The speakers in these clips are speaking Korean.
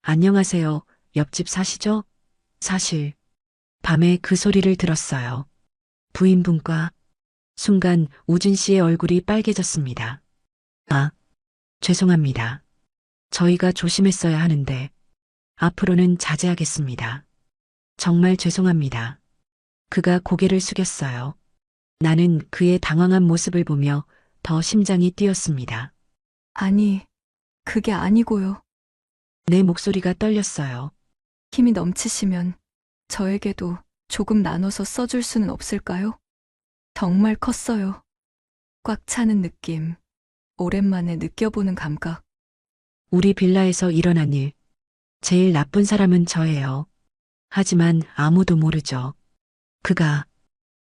안녕하세요. 옆집 사시죠? 사실, 밤에 그 소리를 들었어요. 부인분과. 순간 우진 씨의 얼굴이 빨개졌습니다. 아, 죄송합니다. 저희가 조심했어야 하는데, 앞으로는 자제하겠습니다. 정말 죄송합니다. 그가 고개를 숙였어요. 나는 그의 당황한 모습을 보며 더 심장이 뛰었습니다. 아니, 그게 아니고요. 내 목소리가 떨렸어요. 힘이 넘치시면 저에게도 조금 나눠서 써줄 수는 없을까요? 정말 컸어요. 꽉 차는 느낌, 오랜만에 느껴보는 감각. 우리 빌라에서 일어난 일, 제일 나쁜 사람은 저예요. 하지만 아무도 모르죠. 그가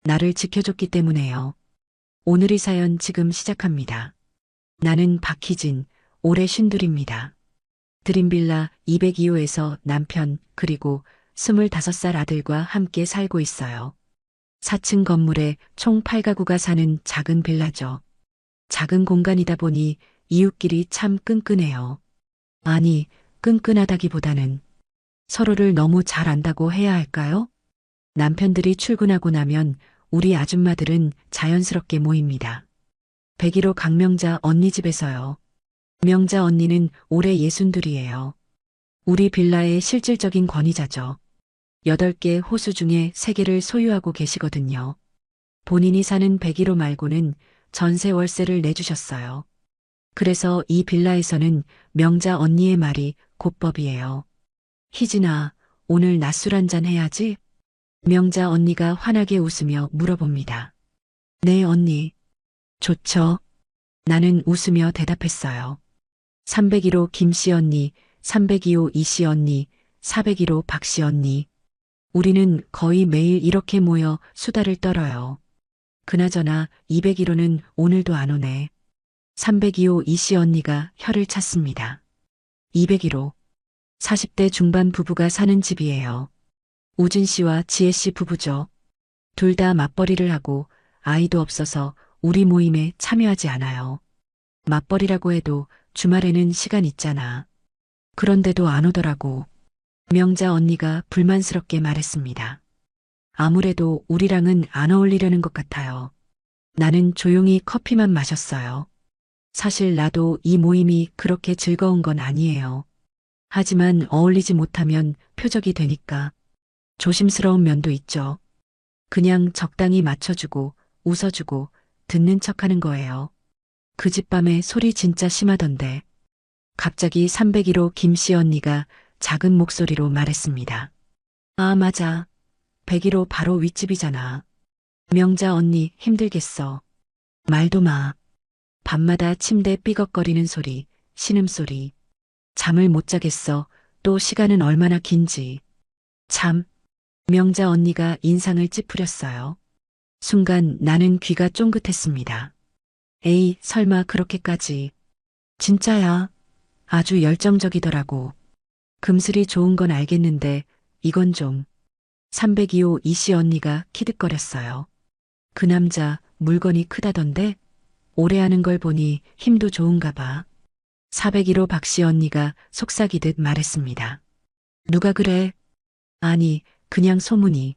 나를 지켜줬기 때문에요. 오늘의 사연 지금 시작합니다. 나는 박희진, 올해 쉰둘입니다. 드림빌라 202호에서 남편 그리고 25살 아들과 함께 살고 있어요. 4층 건물에 총 8가구가 사는 작은 빌라죠. 작은 공간이다 보니 이웃끼리 참 끈끈해요. 아니, 끈끈하다기보다는 서로를 너무 잘 안다고 해야 할까요? 남편들이 출근하고 나면 우리 아줌마들은 자연스럽게 모입니다. 101호 강명자 언니 집에서요. 명자 언니는 올해 62이에요. 우리 빌라의 실질적인 권위자죠. 8개 호수 중에 3개를 소유하고 계시거든요. 본인이 사는 101호 말고는 전세 월세를 내주셨어요. 그래서 이 빌라에서는 명자 언니의 말이 곧법이에요. 희진아, 오늘 낮술 한잔 해야지? 명자 언니가 환하게 웃으며 물어봅니다. 네, 언니. 좋죠. 나는 웃으며 대답했어요. 301호 김씨 언니, 302호 이씨 언니, 401호 박씨 언니. 우리는 거의 매일 이렇게 모여 수다를 떨어요. 그나저나 201호는 오늘도 안 오네. 302호 이씨 언니가 혀를 찼습니다. 201호. 40대 중반 부부가 사는 집이에요. 우진 씨와 지혜 씨 부부죠. 둘 다 맞벌이를 하고 아이도 없어서 우리 모임에 참여하지 않아요. 맞벌이라고 해도 주말에는 시간 있잖아. 그런데도 안 오더라고. 명자 언니가 불만스럽게 말했습니다. 아무래도 우리랑은 안 어울리려는 것 같아요. 나는 조용히 커피만 마셨어요. 사실 나도 이 모임이 그렇게 즐거운 건 아니에요. 하지만 어울리지 못하면 표적이 되니까 조심스러운 면도 있죠. 그냥 적당히 맞춰주고 웃어주고 듣는 척하는 거예요. 그 집밤에 소리 진짜 심하던데. 갑자기 301호 김씨 언니가 작은 목소리로 말했습니다. 아, 맞아. 101호 바로 윗집이잖아. 명자 언니 힘들겠어. 말도 마. 밤마다 침대 삐걱거리는 소리, 신음소리. 잠을 못 자겠어. 또 시간은 얼마나 긴지. 참. 명자 언니가 인상을 찌푸렸어요. 순간 나는 귀가 쫑긋했습니다. 에이, 설마 그렇게까지. 진짜야. 아주 열정적이더라고. 금슬이 좋은 건 알겠는데 이건 좀. 302호 이씨 언니가 키득거렸어요. 그 남자 물건이 크다던데? 오래 하는 걸 보니 힘도 좋은가 봐. 401호 박씨 언니가 속삭이듯 말했습니다. 누가 그래? 아니, 그냥 소문이.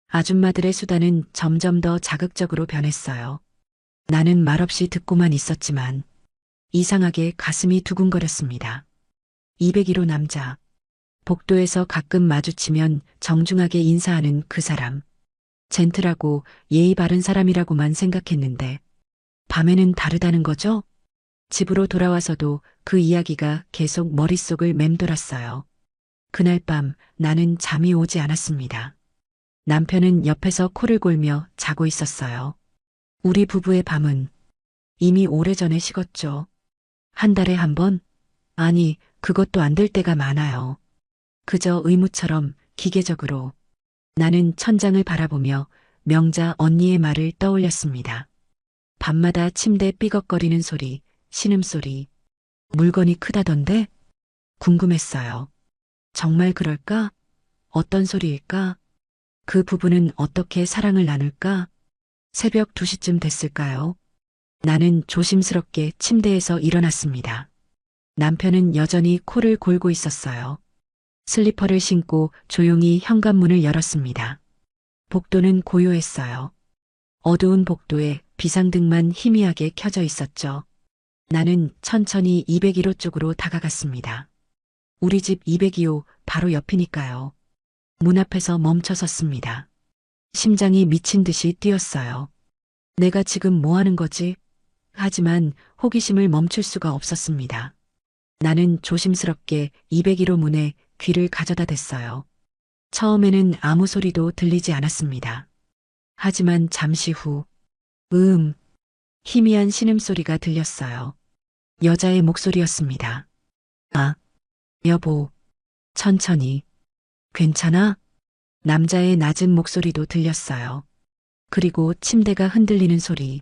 아줌마들의 수다는 점점 더 자극적으로 변했어요. 나는 말없이 듣고만 있었지만 이상하게 가슴이 두근거렸습니다. 201호 남자. 복도에서 가끔 마주치면 정중하게 인사하는 그 사람. 젠틀하고 예의 바른 사람이라고만 생각했는데 밤에는 다르다는 거죠? 집으로 돌아와서도 그 이야기가 계속 머릿속을 맴돌았어요. 그날 밤 나는 잠이 오지 않았습니다. 남편은 옆에서 코를 골며 자고 있었어요. 우리 부부의 밤은 이미 오래전에 식었죠. 한 달에 한 번? 아니, 그것도 안 될 때가 많아요. 그저 의무처럼 기계적으로. 나는 천장을 바라보며 명자 언니의 말을 떠올렸습니다. 밤마다 침대 삐걱거리는 소리, 신음소리. 물건이 크다던데? 궁금했어요. 정말 그럴까? 어떤 소리일까? 그 부부는 어떻게 사랑을 나눌까? 새벽 2시쯤 됐을까요? 나는 조심스럽게 침대에서 일어났습니다. 남편은 여전히 코를 골고 있었어요. 슬리퍼를 신고 조용히 현관문을 열었습니다. 복도는 고요했어요. 어두운 복도에 비상등만 희미하게 켜져 있었죠. 나는 천천히 202호 쪽으로 다가갔습니다. 우리 집 202호 바로 옆이니까요. 문 앞에서 멈춰 섰습니다. 심장이 미친 듯이 뛰었어요. 내가 지금 뭐 하는 거지? 하지만 호기심을 멈출 수가 없었습니다. 나는 조심스럽게 201호 문에 귀를 가져다 댔어요. 처음에는 아무 소리도 들리지 않았습니다. 하지만 잠시 후, 희미한 신음소리가 들렸어요. 여자의 목소리였습니다. 아, 여보, 천천히. 괜찮아? 남자의 낮은 목소리도 들렸어요. 그리고 침대가 흔들리는 소리.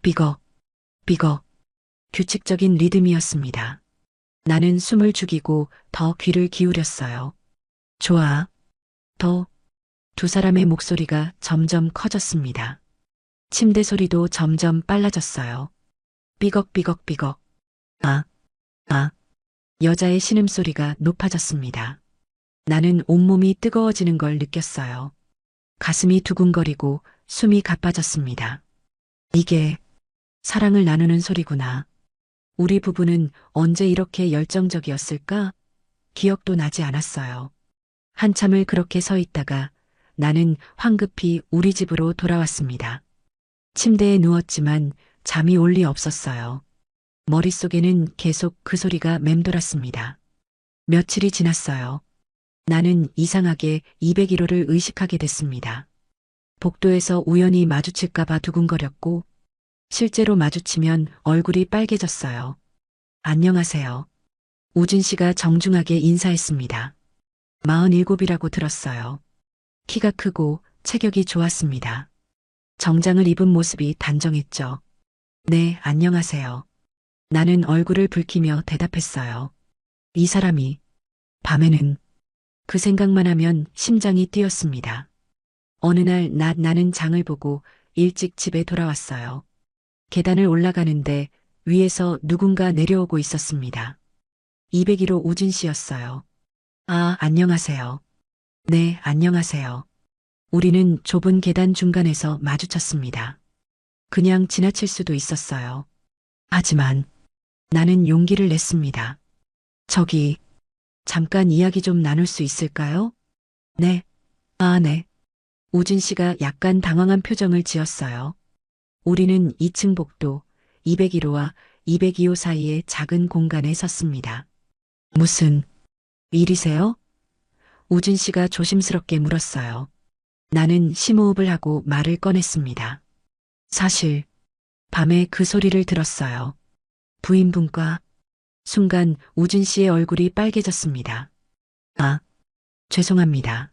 삐걱, 삐걱. 규칙적인 리듬이었습니다. 나는 숨을 죽이고 더 귀를 기울였어요. 좋아. 더. 두 사람의 목소리가 점점 커졌습니다. 침대 소리도 점점 빨라졌어요. 삐걱삐걱삐걱. 아, 아. 여자의 신음소리가 높아졌습니다. 나는 온몸이 뜨거워지는 걸 느꼈어요. 가슴이 두근거리고 숨이 가빠졌습니다. 이게 사랑을 나누는 소리구나. 우리 부부는 언제 이렇게 열정적이었을까? 기억도 나지 않았어요. 한참을 그렇게 서 있다가 나는 황급히 우리 집으로 돌아왔습니다. 침대에 누웠지만 잠이 올 리 없었어요. 머릿속에는 계속 그 소리가 맴돌았습니다. 며칠이 지났어요. 나는 이상하게 201호를 의식하게 됐습니다. 복도에서 우연히 마주칠까봐 두근거렸고, 실제로 마주치면 얼굴이 빨개졌어요. 안녕하세요. 우진 씨가 정중하게 인사했습니다. 47이라고 들었어요. 키가 크고 체격이 좋았습니다. 정장을 입은 모습이 단정했죠. 네, 안녕하세요. 나는 얼굴을 붉히며 대답했어요. 이 사람이 밤에는 그 생각만 하면 심장이 뛰었습니다. 어느 날 나는 장을 보고 일찍 집에 돌아왔어요. 계단을 올라가는데 위에서 누군가 내려오고 있었습니다. 201호 우진 씨였어요. 아, 안녕하세요. 네, 안녕하세요. 우리는 좁은 계단 중간에서 마주쳤습니다. 그냥 지나칠 수도 있었어요. 하지만 나는 용기를 냈습니다. 저기, 잠깐 이야기 좀 나눌 수 있을까요? 네. 아, 네. 우진 씨가 약간 당황한 표정을 지었어요. 우리는 2층 복도 201호와 202호 사이의 작은 공간에 섰습니다. 무슨 일이세요? 우진 씨가 조심스럽게 물었어요. 나는 심호흡을 하고 말을 꺼냈습니다. 사실 밤에 그 소리를 들었어요. 부인분과. 순간 우진 씨의 얼굴이 빨개졌습니다. 아, 죄송합니다.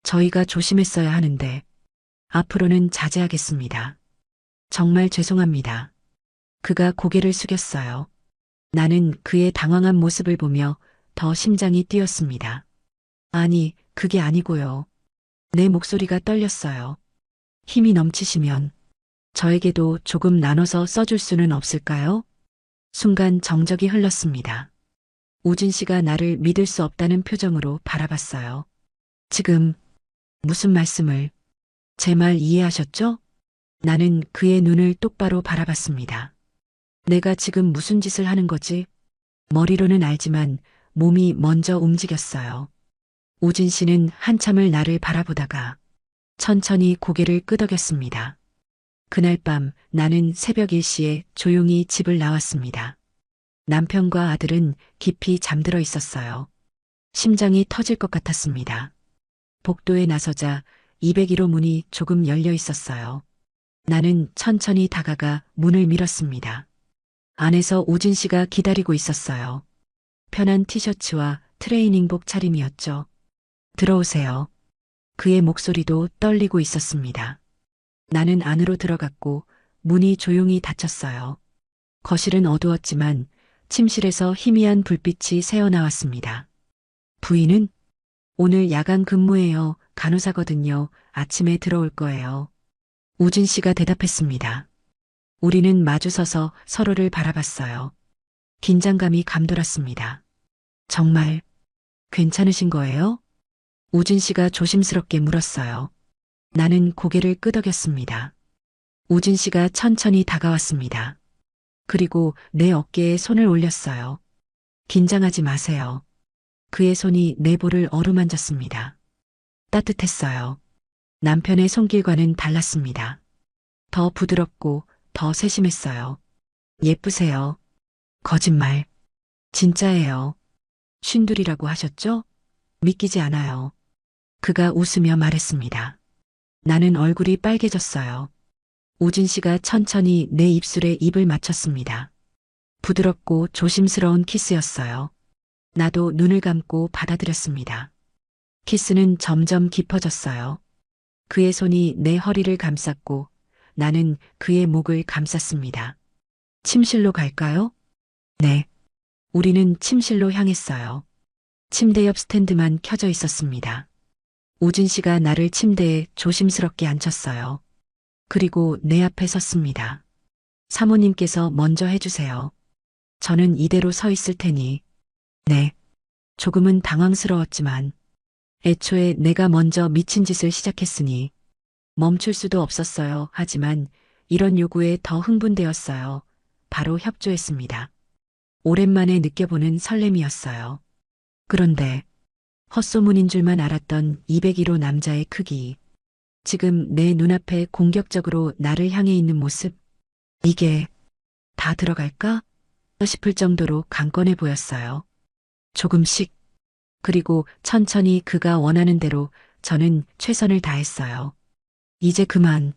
저희가 조심했어야 하는데 앞으로는 자제하겠습니다. 정말 죄송합니다. 그가 고개를 숙였어요. 나는 그의 당황한 모습을 보며 더 심장이 뛰었습니다. 아니, 그게 아니고요. 내 목소리가 떨렸어요. 힘이 넘치시면 저에게도 조금 나눠서 써줄 수는 없을까요? 순간 정적이 흘렀습니다. 우진 씨가 나를 믿을 수 없다는 표정으로 바라봤어요. 지금 무슨 말씀을, 제 말 이해하셨죠? 나는 그의 눈을 똑바로 바라봤습니다. 내가 지금 무슨 짓을 하는 거지? 머리로는 알지만 몸이 먼저 움직였어요. 우진 씨는 한참을 나를 바라보다가 천천히 고개를 끄덕였습니다. 그날 밤 나는 새벽 1시에 조용히 집을 나왔습니다. 남편과 아들은 깊이 잠들어 있었어요. 심장이 터질 것 같았습니다. 복도에 나서자 201호 문이 조금 열려 있었어요. 나는 천천히 다가가 문을 밀었습니다. 안에서 우진 씨가 기다리고 있었어요. 편한 티셔츠와 트레이닝복 차림이었죠. 들어오세요. 그의 목소리도 떨리고 있었습니다. 나는 안으로 들어갔고 문이 조용히 닫혔어요. 거실은 어두웠지만 침실에서 희미한 불빛이 새어나왔습니다. 부인은? 오늘 야간 근무예요. 간호사거든요. 아침에 들어올 거예요. 우진 씨가 대답했습니다. 우리는 마주서서 서로를 바라봤어요. 긴장감이 감돌았습니다. 정말 괜찮으신 거예요? 우진 씨가 조심스럽게 물었어요. 나는 고개를 끄덕였습니다. 우진 씨가 천천히 다가왔습니다. 그리고 내 어깨에 손을 올렸어요. 긴장하지 마세요. 그의 손이 내 볼을 어루만졌습니다. 따뜻했어요. 남편의 손길과는 달랐습니다. 더 부드럽고 더 세심했어요. 예쁘세요. 거짓말. 진짜예요. 쉰둘이라고 하셨죠? 믿기지 않아요. 그가 웃으며 말했습니다. 나는 얼굴이 빨개졌어요. 우진 씨가 천천히 내 입술에 입을 맞췄습니다. 부드럽고 조심스러운 키스였어요. 나도 눈을 감고 받아들였습니다. 키스는 점점 깊어졌어요. 그의 손이 내 허리를 감쌌고 나는 그의 목을 감쌌습니다. 침실로 갈까요? 네. 우리는 침실로 향했어요. 침대 옆 스탠드만 켜져 있었습니다. 우진 씨가 나를 침대에 조심스럽게 앉혔어요. 그리고 내 앞에 섰습니다. 사모님께서 먼저 해주세요. 저는 이대로 서 있을 테니. 네. 조금은 당황스러웠지만 애초에 내가 먼저 미친 짓을 시작했으니 멈출 수도 없었어요. 하지만 이런 요구에 더 흥분되었어요. 바로 협조했습니다. 오랜만에 느껴보는 설렘이었어요. 그런데 헛소문인 줄만 알았던 201호 남자의 크기. 지금 내 눈앞에 공격적으로 나를 향해 있는 모습. 이게 다 들어갈까? 싶을 정도로 강건해 보였어요. 조금씩. 그리고 천천히 그가 원하는 대로 저는 최선을 다했어요. 이제 그만.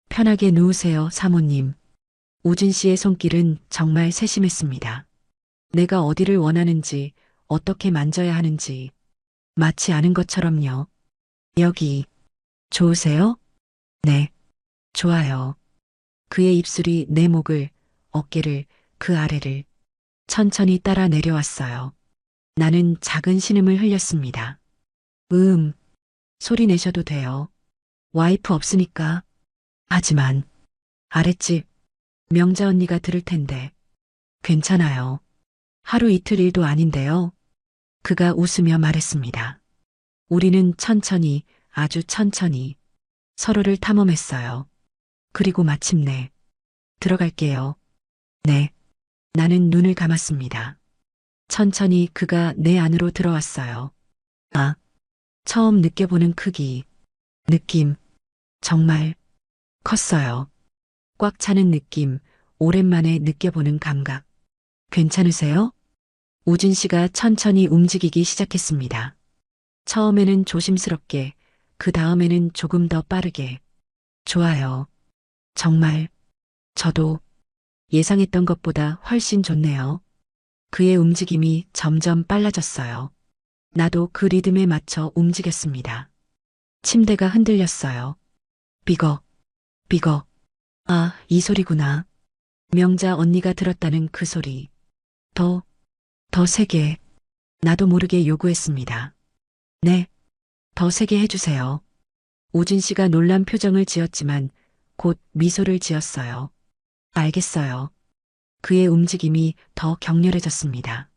편하게 누우세요, 사모님. 우진 씨의 손길은 정말 세심했습니다. 내가 어디를 원하는지, 어떻게 만져야 하는지, 마치 아는 것처럼요. 여기, 좋으세요? 네, 좋아요. 그의 입술이 내 목을, 어깨를, 그 아래를 천천히 따라 내려왔어요. 나는 작은 신음을 흘렸습니다. 소리 내셔도 돼요. 와이프 없으니까. 하지만, 아랫집, 명자 언니가 들을 텐데. 괜찮아요. 하루 이틀 일도 아닌데요. 그가 웃으며 말했습니다. 우리는 천천히, 아주 천천히 서로를 탐험했어요. 그리고 마침내, 들어갈게요. 네. 나는 눈을 감았습니다. 천천히 그가 내 안으로 들어왔어요. 아, 처음 느껴보는 크기, 느낌, 정말 컸어요. 꽉 차는 느낌, 오랜만에 느껴보는 감각. 괜찮으세요? 우진 씨가 천천히 움직이기 시작했습니다. 처음에는 조심스럽게, 그 다음에는 조금 더 빠르게. 좋아요. 정말, 저도 예상했던 것보다 훨씬 좋네요. 그의 움직임이 점점 빨라졌어요. 나도 그 리듬에 맞춰 움직였습니다. 침대가 흔들렸어요. 삐걱, 삐걱. 아, 이 소리구나. 명자 언니가 들었다는 그 소리. 더 세게. 나도 모르게 요구했습니다. 네, 더 세게 해주세요. 우진 씨가 놀란 표정을 지었지만 곧 미소를 지었어요. 알겠어요. 그의 움직임이 더 격렬해졌습니다.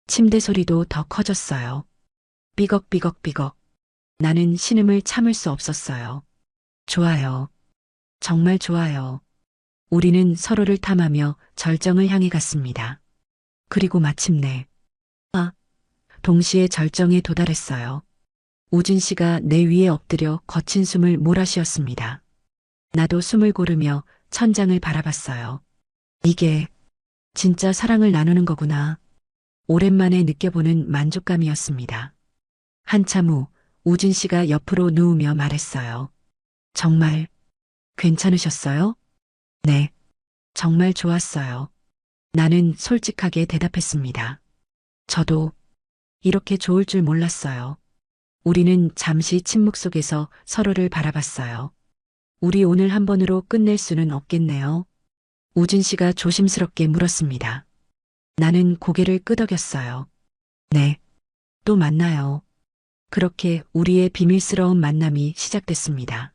침대 소리도 더 커졌어요. 삐걱삐걱삐걱. 나는 신음을 참을 수 없었어요. 좋아요. 정말 좋아요. 우리는 서로를 탐하며 절정을 향해 갔습니다. 그리고 마침내, 동시에 절정에 도달했어요. 우진 씨가 내 위에 엎드려 거친 숨을 몰아쉬었습니다. 나도 숨을 고르며 천장을 바라봤어요. 이게 진짜 사랑을 나누는 거구나. 오랜만에 느껴보는 만족감이었습니다. 한참 후 우진 씨가 옆으로 누우며 말했어요. 정말 괜찮으셨어요? 네, 정말 좋았어요. 나는 솔직하게 대답했습니다. 저도 이렇게 좋을 줄 몰랐어요. 우리는 잠시 침묵 속에서 서로를 바라봤어요. 우리 오늘 한 번으로 끝낼 수는 없겠네요. 우진 씨가 조심스럽게 물었습니다. 나는 고개를 끄덕였어요. 네, 또 만나요. 그렇게 우리의 비밀스러운 만남이 시작됐습니다.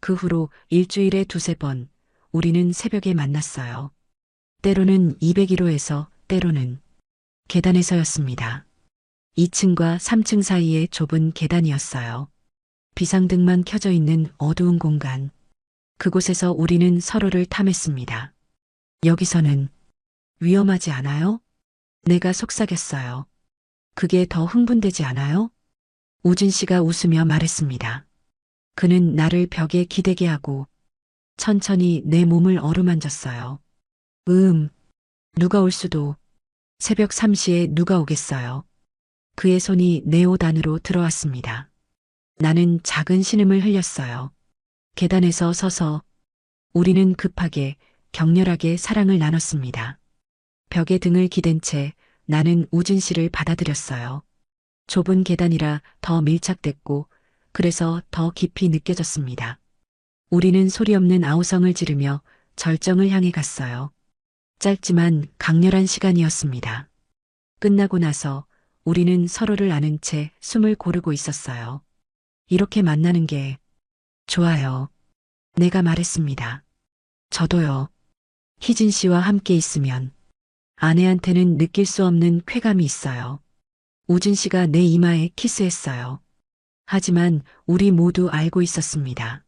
그 후로 일주일에 두세 번 우리는 새벽에 만났어요. 때로는 201호에서 때로는 계단에서였습니다. 2층과 3층 사이의 좁은 계단이었어요. 비상등만 켜져 있는 어두운 공간. 그곳에서 우리는 서로를 탐했습니다. 여기서는 위험하지 않아요? 내가 속삭였어요. 그게 더 흥분되지 않아요? 우진 씨가 웃으며 말했습니다. 그는 나를 벽에 기대게 하고 천천히 내 몸을 어루만졌어요. 누가 올 수도. 새벽 3시에 누가 오겠어요. 그의 손이 내 옷 안으로 들어왔습니다. 나는 작은 신음을 흘렸어요. 계단에서 서서 우리는 급하게 격렬하게 사랑을 나눴습니다. 벽에 등을 기댄 채 나는 우진 씨를 받아들였어요. 좁은 계단이라 더 밀착됐고 그래서 더 깊이 느껴졌습니다. 우리는 소리 없는 아우성을 지르며 절정을 향해 갔어요. 짧지만 강렬한 시간이었습니다. 끝나고 나서 우리는 서로를 아는 채 숨을 고르고 있었어요. 이렇게 만나는 게 좋아요. 내가 말했습니다. 저도요. 희진 씨와 함께 있으면 아내한테는 느낄 수 없는 쾌감이 있어요. 우진 씨가 내 이마에 키스했어요. 하지만 우리 모두 알고 있었습니다.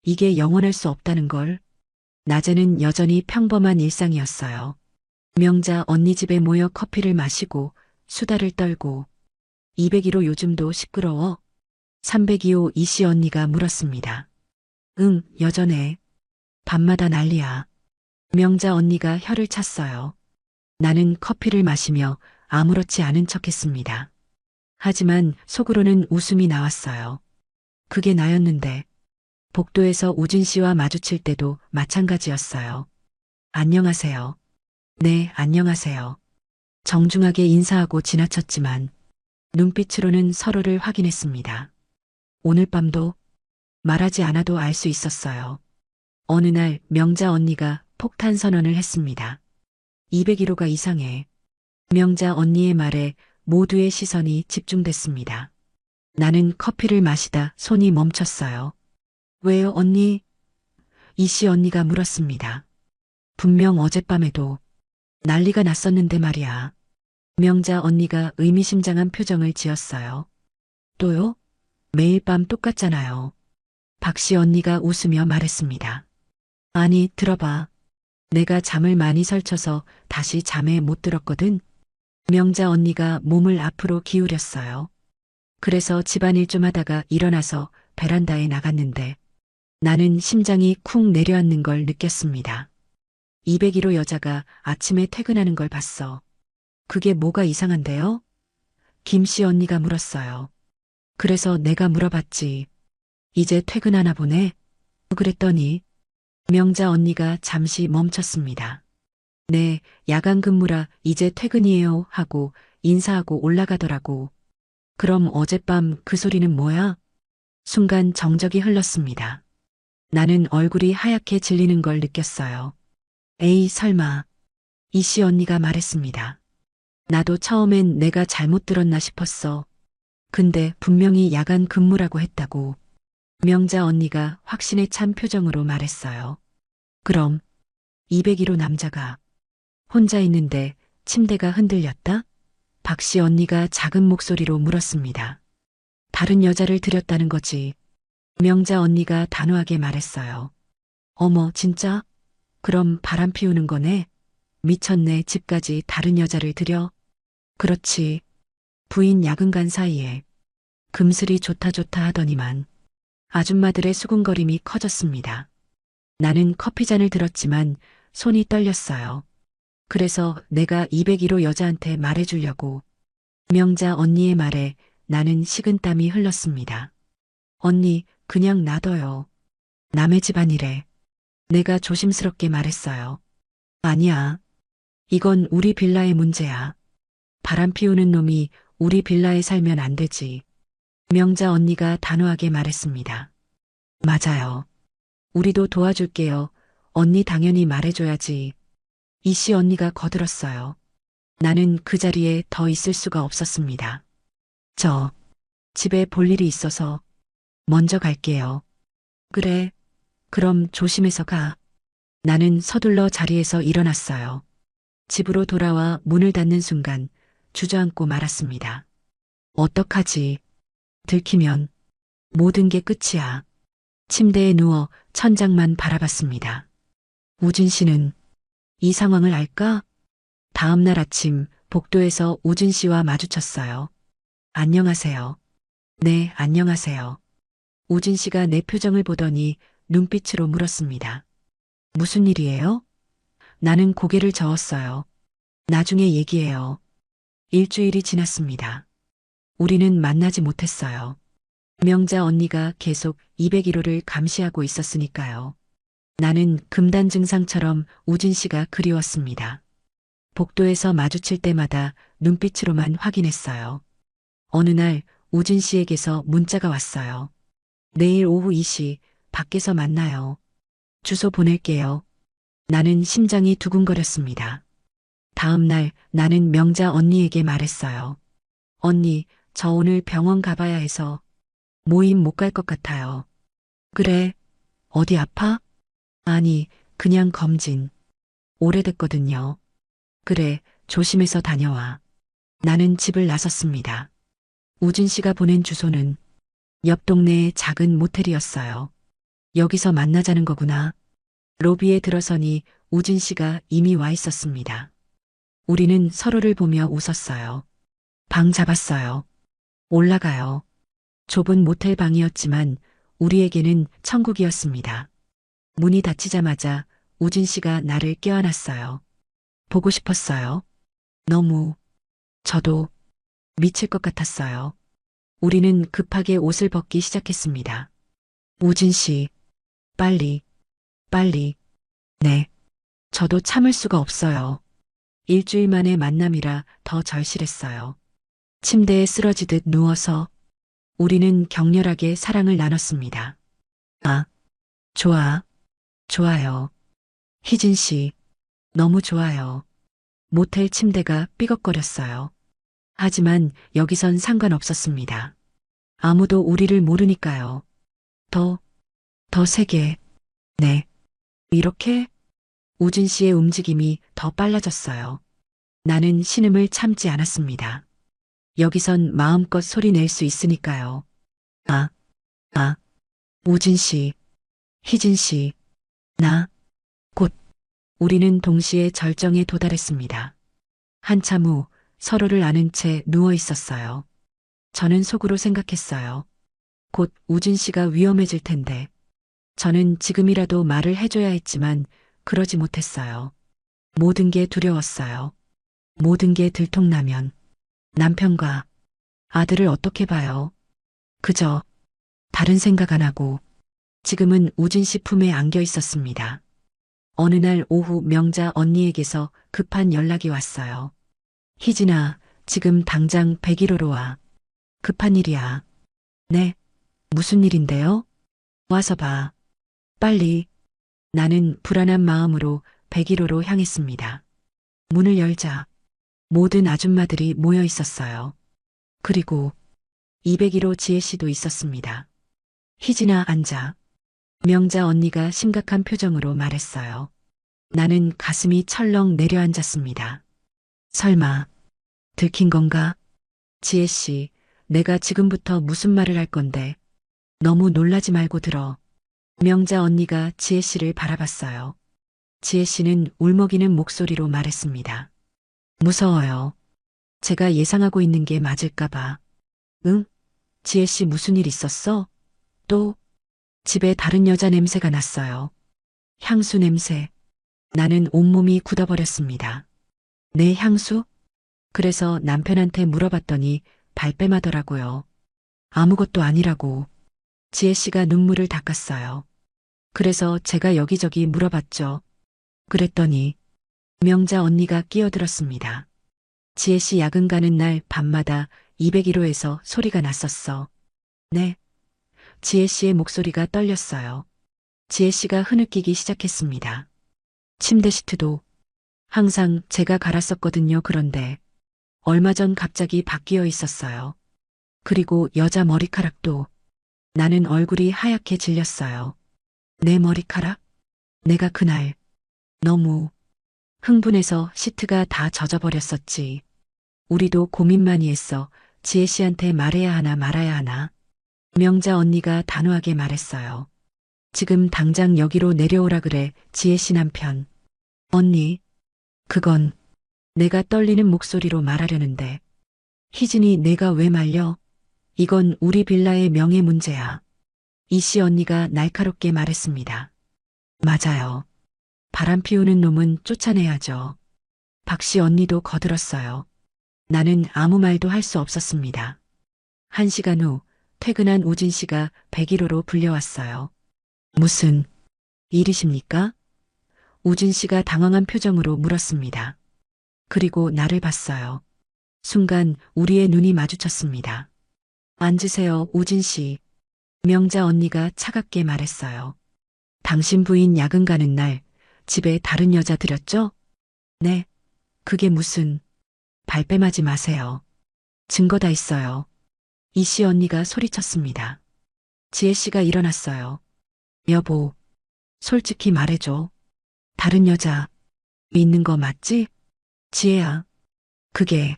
이게 영원할 수 없다는 걸. 낮에는 여전히 평범한 일상이었어요. 명자 언니 집에 모여 커피를 마시고 수다를 떨고 202호 요즘도 시끄러워? 302호 이씨 언니가 물었습니다. 응, 여전해. 밤마다 난리야. 명자 언니가 혀를 찼어요. 나는 커피를 마시며 아무렇지 않은 척했습니다. 하지만 속으로는 웃음이 나왔어요. 그게 나였는데 복도에서 우진 씨와 마주칠 때도 마찬가지였어요. 안녕하세요. 네, 안녕하세요. 정중하게 인사하고 지나쳤지만 눈빛으로는 서로를 확인했습니다. 오늘 밤도 말하지 않아도 알 수 있었어요. 어느 날 명자 언니가 폭탄 선언을 했습니다. 201호가 이상해. 명자 언니의 말에 모두의 시선이 집중됐습니다. 나는 커피를 마시다 손이 멈췄어요. 왜요, 언니? 이씨 언니가 물었습니다. 분명 어젯밤에도 난리가 났었는데 말이야. 명자 언니가 의미심장한 표정을 지었어요. 또요? 매일 밤 똑같잖아요. 박씨 언니가 웃으며 말했습니다. 아니, 들어봐. 내가 잠을 많이 설쳐서 다시 잠에 못 들었거든. 명자 언니가 몸을 앞으로 기울였어요. 그래서 집안일 좀 하다가 일어나서 베란다에 나갔는데 나는 심장이 쿵 내려앉는 걸 느꼈습니다. 201호 여자가 아침에 퇴근하는 걸 봤어. 그게 뭐가 이상한데요? 김씨 언니가 물었어요. 그래서 내가 물어봤지. 이제 퇴근하나 보네? 그랬더니 명자 언니가 잠시 멈췄습니다. 네, 야간 근무라 이제 퇴근이에요 하고 인사하고 올라가더라고. 그럼 어젯밤 그 소리는 뭐야? 순간 정적이 흘렀습니다. 나는 얼굴이 하얗게 질리는 걸 느꼈어요. 에이, 설마. 이씨 언니가 말했습니다. 나도 처음엔 내가 잘못 들었나 싶었어. 근데 분명히 야간 근무라고 했다고. 명자 언니가 확신에 찬 표정으로 말했어요. 그럼 201호 남자가 혼자 있는데 침대가 흔들렸다? 박씨 언니가 작은 목소리로 물었습니다. 다른 여자를 들였다는 거지. 명자 언니가 단호하게 말했어요. 어머, 진짜? 그럼 바람 피우는 거네? 미쳤네, 집까지 다른 여자를 들여? 그렇지. 부인 야근 간 사이에 금슬이 좋다 하더니만 아줌마들의 수군거림이 커졌습니다. 나는 커피잔을 들었지만 손이 떨렸어요. 그래서 내가 201호 여자한테 말해주려고. 명자 언니의 말에 나는 식은땀이 흘렀습니다. 언니, 그냥 놔둬요. 남의 집안일에. 내가 조심스럽게 말했어요. 아니야. 이건 우리 빌라의 문제야. 바람 피우는 놈이 우리 빌라에 살면 안 되지. 명자 언니가 단호하게 말했습니다. 맞아요. 우리도 도와줄게요. 언니 당연히 말해줘야지. 이씨 언니가 거들었어요. 나는 그 자리에 더 있을 수가 없었습니다. 저 집에 볼 일이 있어서 먼저 갈게요. 그래. 그럼 조심해서 가. 나는 서둘러 자리에서 일어났어요. 집으로 돌아와 문을 닫는 순간 주저앉고 말았습니다. 어떡하지? 들키면 모든 게 끝이야. 침대에 누워 천장만 바라봤습니다. 우진 씨는 이 상황을 알까? 다음 날 아침 복도에서 우진 씨와 마주쳤어요. 안녕하세요. 네, 안녕하세요. 우진 씨가 내 표정을 보더니 눈빛으로 물었습니다. 무슨 일이에요? 나는 고개를 저었어요. 나중에 얘기해요. 일주일이 지났습니다. 우리는 만나지 못했어요. 명자 언니가 계속 201호를 감시하고 있었으니까요. 나는 금단 증상처럼 우진 씨가 그리웠습니다. 복도에서 마주칠 때마다 눈빛으로만 확인했어요. 어느 날 우진 씨에게서 문자가 왔어요. 내일 오후 2시 밖에서 만나요. 주소 보낼게요. 나는 심장이 두근거렸습니다. 다음 날 나는 명자 언니에게 말했어요. 언니, 저 오늘 병원 가봐야 해서 모임 못 갈 것 같아요. 그래, 어디 아파? 아니, 그냥 검진. 오래됐거든요. 그래, 조심해서 다녀와. 나는 집을 나섰습니다. 우진 씨가 보낸 주소는 옆 동네의 작은 모텔이었어요. 여기서 만나자는 거구나. 로비에 들어서니 우진 씨가 이미 와 있었습니다. 우리는 서로를 보며 웃었어요. 방 잡았어요. 올라가요. 좁은 모텔 방이었지만 우리에게는 천국이었습니다. 문이 닫히자마자 우진 씨가 나를 껴안았어요. 보고 싶었어요. 너무. 저도 미칠 것 같았어요. 우리는 급하게 옷을 벗기 시작했습니다. 우진 씨, 빨리, 빨리. 네. 저도 참을 수가 없어요. 일주일 만의 만남이라 더 절실했어요. 침대에 쓰러지듯 누워서 우리는 격렬하게 사랑을 나눴습니다. 아, 좋아. 좋아요. 희진 씨, 너무 좋아요. 모텔 침대가 삐걱거렸어요. 하지만 여기선 상관없었습니다. 아무도 우리를 모르니까요. 더 세게. 네. 이렇게 우진 씨의 움직임이 더 빨라졌어요. 나는 신음을 참지 않았습니다. 여기선 마음껏 소리 낼 수 있으니까요. 아, 우진 씨, 희진 씨, 나, 곧. 우리는 동시에 절정에 도달했습니다. 한참 후 서로를 안은 채 누워 있었어요. 저는 속으로 생각했어요. 곧 우진 씨가 위험해질 텐데. 저는 지금이라도 말을 해줘야 했지만 그러지 못했어요. 모든 게 두려웠어요. 모든 게 들통나면 남편과 아들을 어떻게 봐요? 그저 다른 생각 안 하고 지금은 우진 씨 품에 안겨 있었습니다. 어느 날 오후 명자 언니에게서 급한 연락이 왔어요. 희진아, 지금 당장 101호로 와. 급한 일이야. 네, 무슨 일인데요? 와서 봐. 빨리. 나는 불안한 마음으로 101호로 향했습니다. 문을 열자 모든 아줌마들이 모여 있었어요. 그리고 201호 지혜 씨도 있었습니다. 희진아, 앉아. 명자 언니가 심각한 표정으로 말했어요. 나는 가슴이 철렁 내려앉았습니다. 설마 들킨 건가? 지혜 씨, 내가 지금부터 무슨 말을 할 건데 너무 놀라지 말고 들어. 명자 언니가 지혜 씨를 바라봤어요. 지혜 씨는 울먹이는 목소리로 말했습니다. 무서워요. 제가 예상하고 있는 게 맞을까봐. 응? 지혜 씨 무슨 일 있었어? 또 집에 다른 여자 냄새가 났어요. 향수 냄새. 나는 온몸이 굳어버렸습니다. 내 향수? 그래서 남편한테 물어봤더니 발뺌하더라고요. 아무것도 아니라고. 지혜 씨가 눈물을 닦았어요. 그래서 제가 여기저기 물어봤죠. 그랬더니 명자 언니가 끼어들었습니다. 지혜 씨 야근 가는 날 밤마다 201호에서 소리가 났었어. 네. 지혜 씨의 목소리가 떨렸어요. 지혜 씨가 흐느끼기 시작했습니다. 침대 시트도 항상 제가 갈았었거든요. 그런데 얼마 전 갑자기 바뀌어 있었어요. 그리고 여자 머리카락도. 나는 얼굴이 하얗게 질렸어요. 내 머리카락? 내가 그날 너무 흥분해서 시트가 다 젖어버렸었지. 우리도 고민 많이 했어. 지혜 씨한테 말해야 하나 말아야 하나. 명자 언니가 단호하게 말했어요. 지금 당장 여기로 내려오라 그래, 지혜 씨 남편. 언니, 그건 내가 떨리는 목소리로 말하려는데. 희진이 내가 왜 말려? 이건 우리 빌라의 명예 문제야. 이씨 언니가 날카롭게 말했습니다. 맞아요. 바람 피우는 놈은 쫓아내야죠. 박씨 언니도 거들었어요. 나는 아무 말도 할 수 없었습니다. 1시간 후 퇴근한 우진 씨가 101호로 불려왔어요. 무슨 일이십니까? 우진 씨가 당황한 표정으로 물었습니다. 그리고 나를 봤어요. 순간 우리의 눈이 마주쳤습니다. 앉으세요, 우진 씨. 명자 언니가 차갑게 말했어요. 당신 부인 야근 가는 날 집에 다른 여자 들였죠? 네. 그게 무슨. 발뺌하지 마세요. 증거 다 있어요. 이씨 언니가 소리쳤습니다. 지혜 씨가 일어났어요. 여보, 솔직히 말해줘. 다른 여자 믿는 거 맞지? 지혜야. 그게.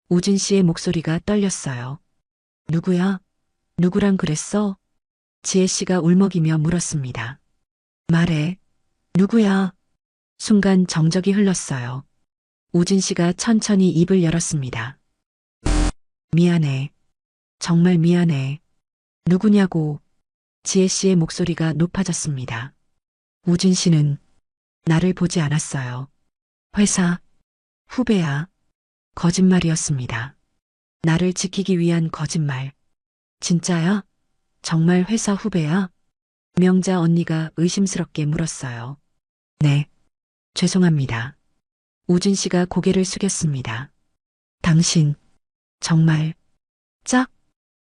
우진 씨의 목소리가 떨렸어요. 누구야? 누구랑 그랬어? 지혜 씨가 울먹이며 물었습니다. 말해. 누구야? 순간 정적이 흘렀어요. 우진 씨가 천천히 입을 열었습니다. 미안해. 정말 미안해. 누구냐고. 지혜 씨의 목소리가 높아졌습니다. 우진 씨는 나를 보지 않았어요. 회사 후배야. 거짓말이었습니다. 나를 지키기 위한 거짓말. 진짜야? 정말 회사 후배야? 명자 언니가 의심스럽게 물었어요. 네. 죄송합니다. 우진 씨가 고개를 숙였습니다. 당신, 정말, 짝?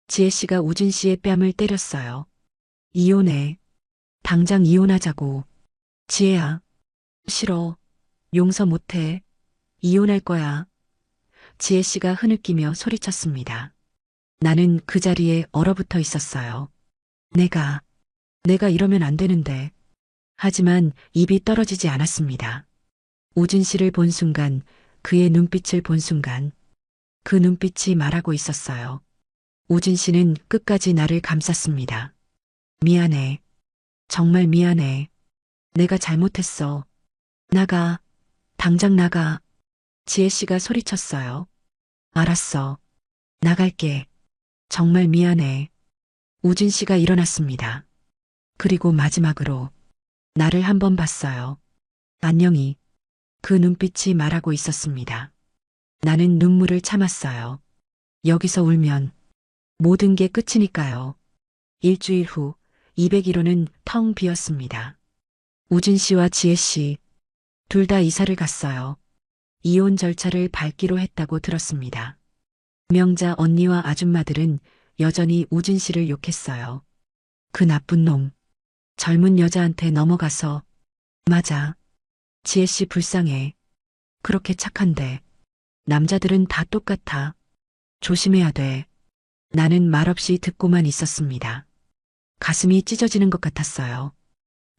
지혜 씨가 우진 씨의 뺨을 때렸어요. 이혼해. 당장 이혼하자고. 지혜야. 싫어. 용서 못해. 이혼할 거야. 지혜 씨가 흐느끼며 소리쳤습니다. 나는 그 자리에 얼어붙어 있었어요. 내가 이러면 안 되는데. 하지만 입이 떨어지지 않았습니다. 우진 씨를 본 순간, 그의 눈빛을 본 순간, 그 눈빛이 말하고 있었어요. 우진 씨는 끝까지 나를 감쌌습니다. 미안해. 정말 미안해. 내가 잘못했어. 나가. 당장 나가. 지혜 씨가 소리쳤어요. 알았어. 나갈게. 정말 미안해. 우진 씨가 일어났습니다. 그리고 마지막으로 나를 한 번 봤어요. 안녕히. 그 눈빛이 말하고 있었습니다. 나는 눈물을 참았어요. 여기서 울면 모든 게 끝이니까요. 일주일 후 201호는 텅 비었습니다. 우진 씨와 지혜 씨, 둘 다 이사를 갔어요. 이혼 절차를 밟기로 했다고 들었습니다. 명자 언니와 아줌마들은 여전히 우진 씨를 욕했어요. 그 나쁜 놈. 젊은 여자한테 넘어가서. 맞아. 지혜 씨 불쌍해. 그렇게 착한데. 남자들은 다 똑같아. 조심해야 돼. 나는 말없이 듣고만 있었습니다. 가슴이 찢어지는 것 같았어요.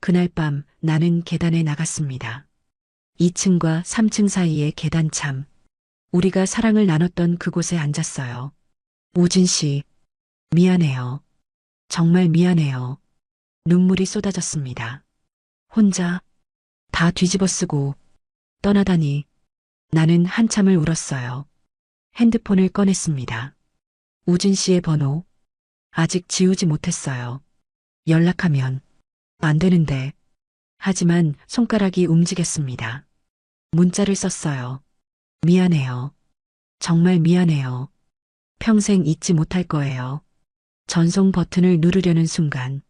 그날 밤 나는 계단에 나갔습니다. 2층과 3층 사이의 계단참. 우리가 사랑을 나눴던 그곳에 앉았어요. 우진 씨, 미안해요. 정말 미안해요. 눈물이 쏟아졌습니다. 혼자 다 뒤집어쓰고 떠나다니. 나는 한참을 울었어요. 핸드폰을 꺼냈습니다. 우진 씨의 번호. 아직 지우지 못했어요. 연락하면 안 되는데. 하지만 손가락이 움직였습니다. 문자를 썼어요. 미안해요. 정말 미안해요. 평생 잊지 못할 거예요. 전송 버튼을 누르려는 순간.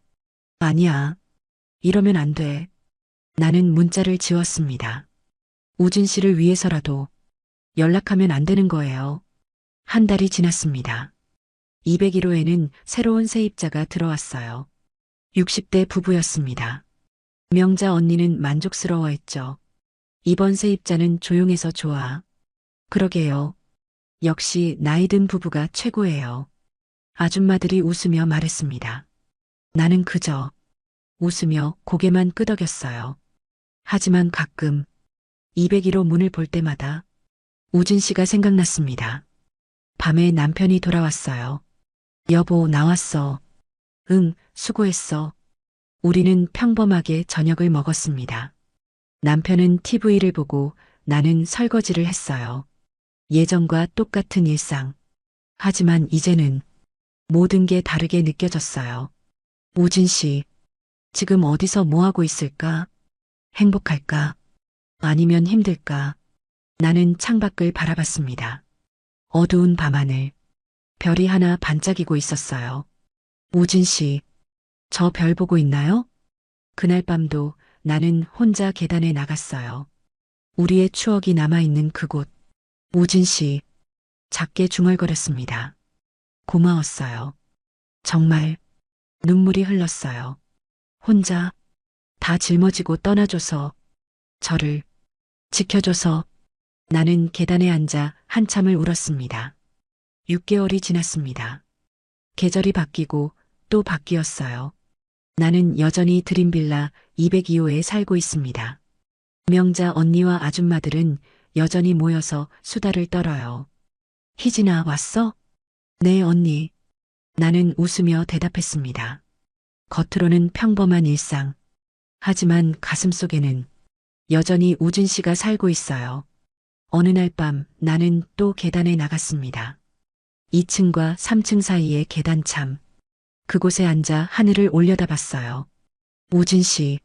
아니야. 이러면 안 돼. 나는 문자를 지웠습니다. 우진 씨를 위해서라도 연락하면 안 되는 거예요. 한 달이 지났습니다. 201호에는 새로운 세입자가 들어왔어요. 60대 부부였습니다. 명자 언니는 만족스러워했죠. 이번 세입자는 조용해서 좋아. 그러게요. 역시 나이 든 부부가 최고예요. 아줌마들이 웃으며 말했습니다. 나는 그저 웃으며 고개만 끄덕였어요. 하지만 가끔 201호 문을 볼 때마다 우진 씨가 생각났습니다. 밤에 남편이 돌아왔어요. 여보, 나왔어. 응, 수고했어. 우리는 평범하게 저녁을 먹었습니다. 남편은 TV를 보고 나는 설거지를 했어요. 예전과 똑같은 일상. 하지만 이제는 모든 게 다르게 느껴졌어요. 우진 씨, 지금 어디서 뭐 하고 있을까? 행복할까? 아니면 힘들까? 나는 창밖을 바라봤습니다. 어두운 밤하늘, 별이 하나 반짝이고 있었어요. 우진 씨, 저 별 보고 있나요? 그날 밤도 나는 혼자 계단에 나갔어요. 우리의 추억이 남아있는 그곳. 우진 씨, 작게 중얼거렸습니다. 고마웠어요. 정말 눈물이 흘렀어요. 혼자 다 짊어지고 떠나줘서, 저를 지켜줘서. 나는 계단에 앉아 한참을 울었습니다. 6개월이 지났습니다. 계절이 바뀌고 또 바뀌었어요. 나는 여전히 드림빌라 202호에 살고 있습니다. 명자 언니와 아줌마들은 여전히 모여서 수다를 떨어요. 희진아, 왔어? 네, 언니. 나는 웃으며 대답했습니다. 겉으로는 평범한 일상. 하지만 가슴속에는 여전히 우진 씨가 살고 있어요. 어느 날 밤 나는 또 계단에 나갔습니다. 2층과 3층 사이의 계단참. 그곳에 앉아 하늘을 올려다봤어요. 우진 씨,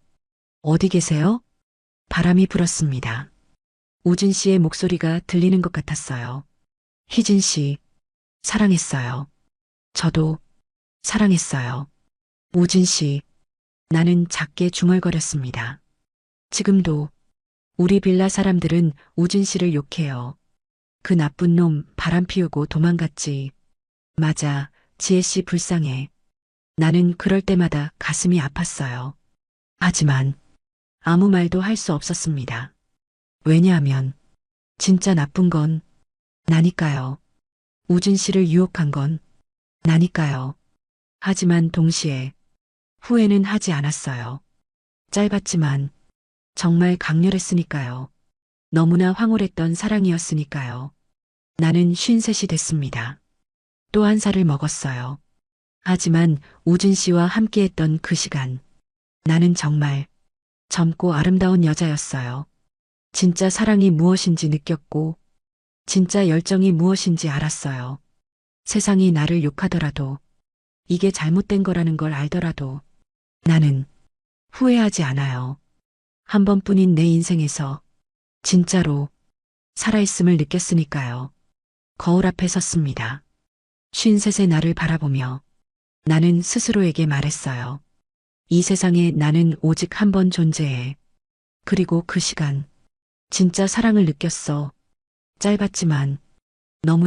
어디 계세요? 바람이 불었습니다. 우진 씨의 목소리가 들리는 것 같았어요. 희진 씨, 사랑했어요. 저도 사랑했어요. 우진 씨, 나는 작게 중얼거렸습니다. 지금도 우리 빌라 사람들은 우진 씨를 욕해요. 그 나쁜 놈 바람 피우고 도망갔지. 맞아, 지혜 씨 불쌍해. 나는 그럴 때마다 가슴이 아팠어요. 하지만 아무 말도 할 수 없었습니다. 왜냐하면 진짜 나쁜 건 나니까요. 우진 씨를 유혹한 건 나니까요. 하지만 동시에 후회는 하지 않았어요. 짧았지만 정말 강렬했으니까요. 너무나 황홀했던 사랑이었으니까요. 나는 53이 됐습니다. 또 한 살을 먹었어요. 하지만 우진 씨와 함께했던 그 시간, 나는 정말 젊고 아름다운 여자였어요. 진짜 사랑이 무엇인지 느꼈고, 진짜 열정이 무엇인지 알았어요. 세상이 나를 욕하더라도, 이게 잘못된 거라는 걸 알더라도, 나는 후회하지 않아요. 한 번뿐인 내 인생에서 진짜로 살아있음을 느꼈으니까요. 거울 앞에 섰습니다. 53의 나를 바라보며 나는 스스로에게 말했어요. 이 세상에 나는 오직 한 번 존재해. 그리고 그 시간, 진짜 사랑을 느꼈어. 짧았지만 너무나